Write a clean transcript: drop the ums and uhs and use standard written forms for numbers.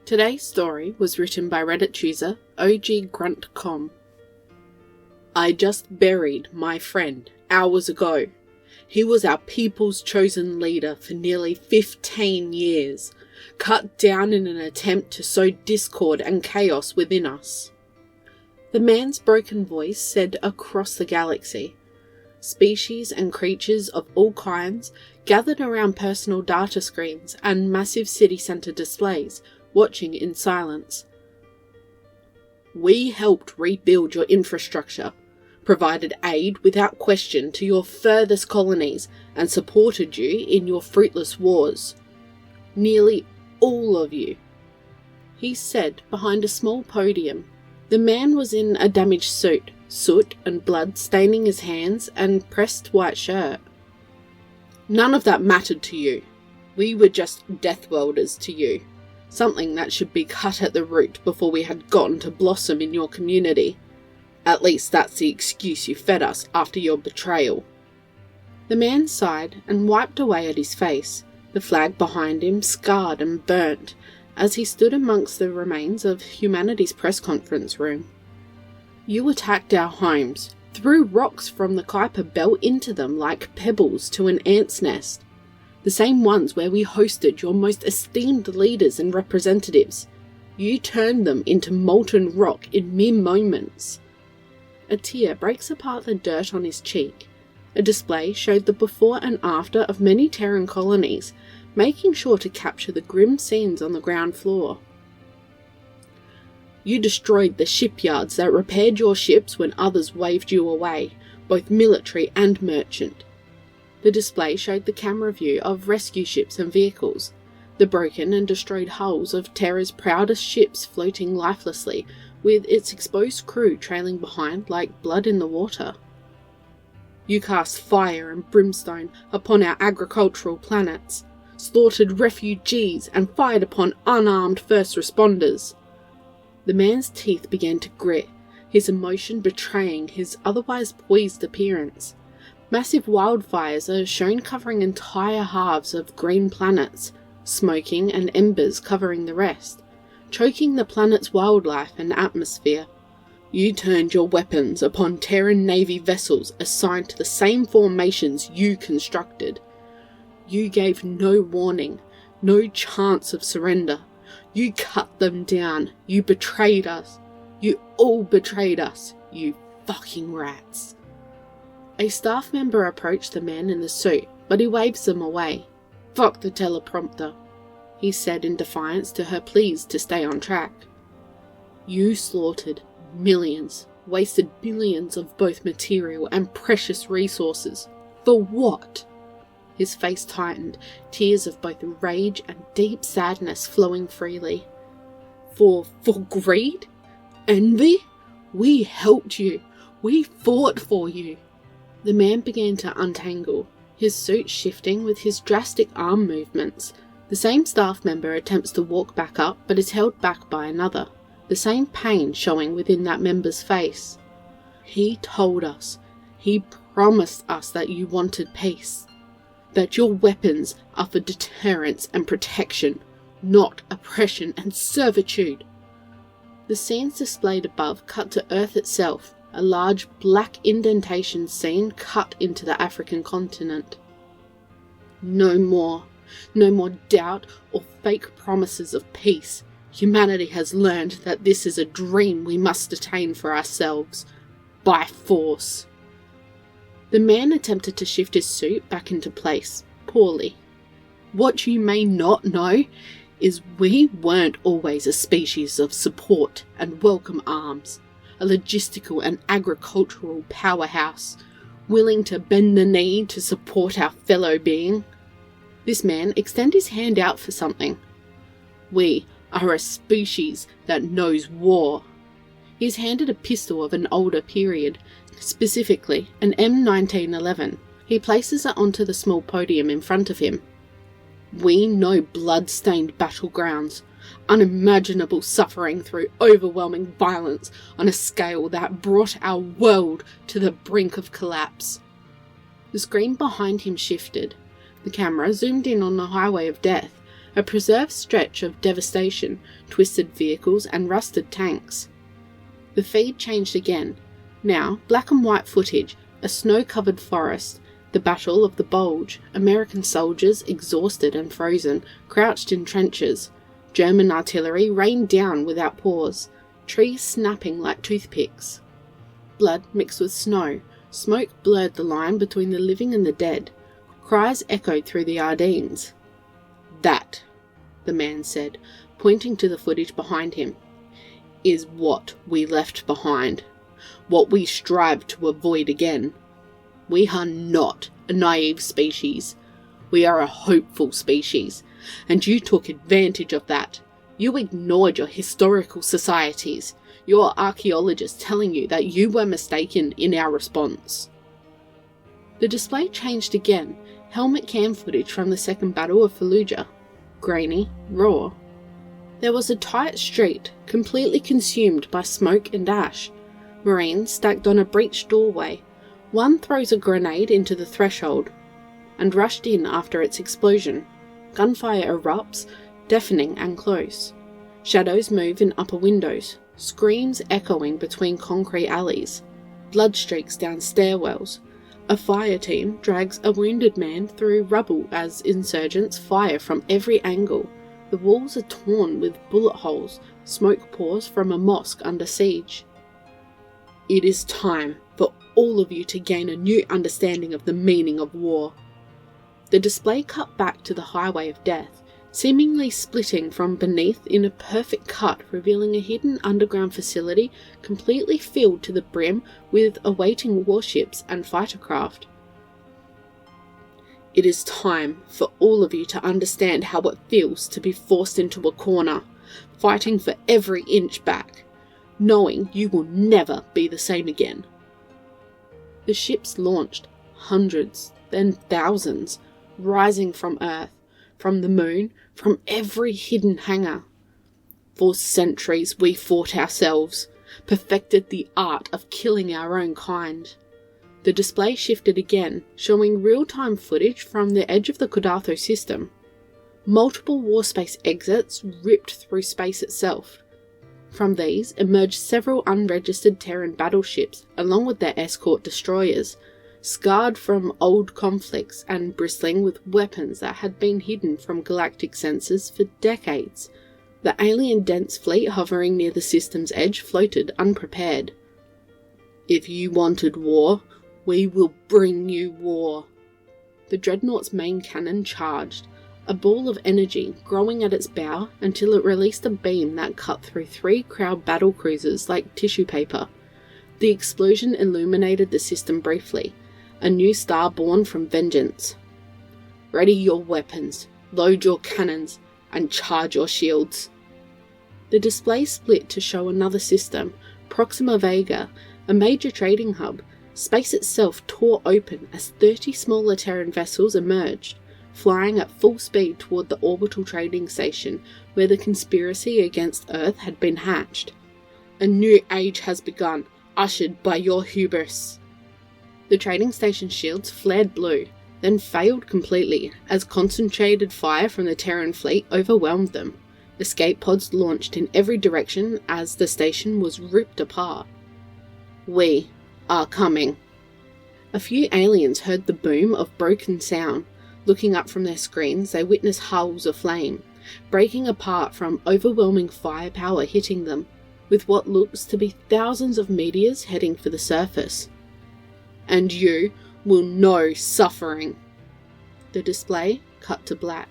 Today's story was written by Reddit user OGGruntcom. I just buried my friend hours ago. He was our people's chosen leader for nearly 15 years, cut down in an attempt to sow discord and chaos within us. The man's broken voice said across the galaxy. Species and creatures of all kinds gathered around personal data screens and massive city centre displays, watching in silence. We helped rebuild your infrastructure, provided aid without question to your furthest colonies, and supported you in your fruitless wars. Nearly all of you, he said behind a small podium. The man was in a damaged suit, soot and blood staining his hands and pressed white shirt. None of that mattered to you. We were just DeathWorlders to you. Something that should be cut at the root before we had gotten to blossom in your community. At least that's the excuse you fed us after your betrayal. The man sighed and wiped away at his face, the flag behind him scarred and burnt, as he stood amongst the remains of humanity's press conference room. You attacked our homes, threw rocks from the Kuiper Belt into them like pebbles to an ant's nest. The same ones where we hosted your most esteemed leaders and representatives. You turned them into molten rock in mere moments. A tear breaks apart the dirt on his cheek. A display showed the before and after of many Terran colonies, making sure to capture the grim scenes on the ground floor. You destroyed the shipyards that repaired your ships when others waved you away, both military and merchant. The display showed the camera view of rescue ships and vehicles, the broken and destroyed hulls of Terra's proudest ships floating lifelessly, with its exposed crew trailing behind like blood in the water. You cast fire and brimstone upon our agricultural planets, slaughtered refugees and fired upon unarmed first responders. The man's teeth began to grit, his emotion betraying his otherwise poised appearance. Massive wildfires are shown covering entire halves of green planets, smoking and embers covering the rest, choking the planet's wildlife and atmosphere. You turned your weapons upon Terran Navy vessels assigned to the same formations you constructed. You gave no warning, no chance of surrender. You cut them down. You betrayed us. You all betrayed us, you fucking rats. A staff member approached the man in the suit, but he waves them away. Fuck the teleprompter, he said in defiance to her pleas to stay on track. You slaughtered millions, wasted billions of both material and precious resources. For what? His face tightened, tears of both rage and deep sadness flowing freely. For greed? Envy? We helped you. We fought for you. The man began to untangle, his suit shifting with his drastic arm movements. The same staff member attempts to walk back up but is held back by another, the same pain showing within that member's face. He told us, he promised us that you wanted peace, that your weapons are for deterrence and protection, not oppression and servitude. The scenes displayed above cut to Earth itself, a large black indentation scene cut into the African continent. No more doubt or fake promises of peace. Humanity has learned that this is a dream we must attain for ourselves, by force. The man attempted to shift his suit back into place, poorly. What you may not know is we weren't always a species of support and welcome arms, a logistical and agricultural powerhouse, willing to bend the knee to support our fellow being. This man extended his hand out for something. We are a species that knows war. He is handed a pistol of an older period, specifically an M1911. He places it onto the small podium in front of him. We know blood-stained battlegrounds, unimaginable suffering through overwhelming violence on a scale that brought our world to the brink of collapse. The screen behind him shifted. The camera zoomed in on the highway of death, a preserved stretch of devastation, twisted vehicles and rusted tanks. The feed changed again. Now, black and white footage, a snow-covered forest, the Battle of the Bulge, American soldiers, exhausted and frozen, crouched in trenches. German artillery rained down without pause, trees snapping like toothpicks. Blood mixed with snow, smoke blurred the line between the living and the dead. Cries echoed through the Ardennes. "That," the man said, pointing to the footage behind him, "is what we left behind, what we strive to avoid again. We are not a naive species. We are a hopeful species, and you took advantage of that. You ignored your historical societies, your archaeologists telling you that you were mistaken in our response." The display changed again, helmet cam footage from the Second Battle of Fallujah. Grainy, raw. There was a tight street, completely consumed by smoke and ash. Marines stacked on a breached doorway. One throws a grenade into the threshold, and rushed in after its explosion. Gunfire erupts, deafening and close. Shadows move in upper windows, screams echoing between concrete alleys. Blood streaks down stairwells. A fire team drags a wounded man through rubble as insurgents fire from every angle. The walls are torn with bullet holes. Smoke pours from a mosque under siege. It is time for all of you to gain a new understanding of the meaning of war. The display cut back to the highway of death, seemingly splitting from beneath in a perfect cut, revealing a hidden underground facility completely filled to the brim with awaiting warships and fighter craft. It is time for all of you to understand how it feels to be forced into a corner, fighting for every inch back, knowing you will never be the same again. The ships launched, hundreds, then thousands, rising from Earth, from the moon, from every hidden hangar. For centuries we fought ourselves, perfected the art of killing our own kind. The display shifted again, showing real-time footage from the edge of the Kudatho system. Multiple warspace exits ripped through space itself. From these emerged several unregistered Terran battleships, along with their escort destroyers, scarred from old conflicts and bristling with weapons that had been hidden from galactic sensors for decades. The alien dense fleet hovering near the system's edge floated unprepared. "If you wanted war, we will bring you war." The dreadnought's main cannon charged, a ball of energy growing at its bow until it released a beam that cut through 3 crowd battle cruisers like tissue paper. The explosion illuminated the system briefly, a new star born from vengeance. "Ready your weapons, load your cannons, and charge your shields." The display split to show another system, Proxima Vega, a major trading hub. Space itself tore open as 30 smaller Terran vessels emerged, flying at full speed toward the orbital trading station where the conspiracy against Earth had been hatched. "A new age has begun, ushered by your hubris." The trading station shields flared blue, then failed completely as concentrated fire from the Terran fleet overwhelmed them. Escape pods launched in every direction as the station was ripped apart. "We are coming." A few aliens heard the boom of broken sound. Looking up from their screens, they witnessed hulls aflame, breaking apart from overwhelming firepower hitting them, with what looks to be thousands of meteors heading for the surface. "And you will know suffering." The display cut to black.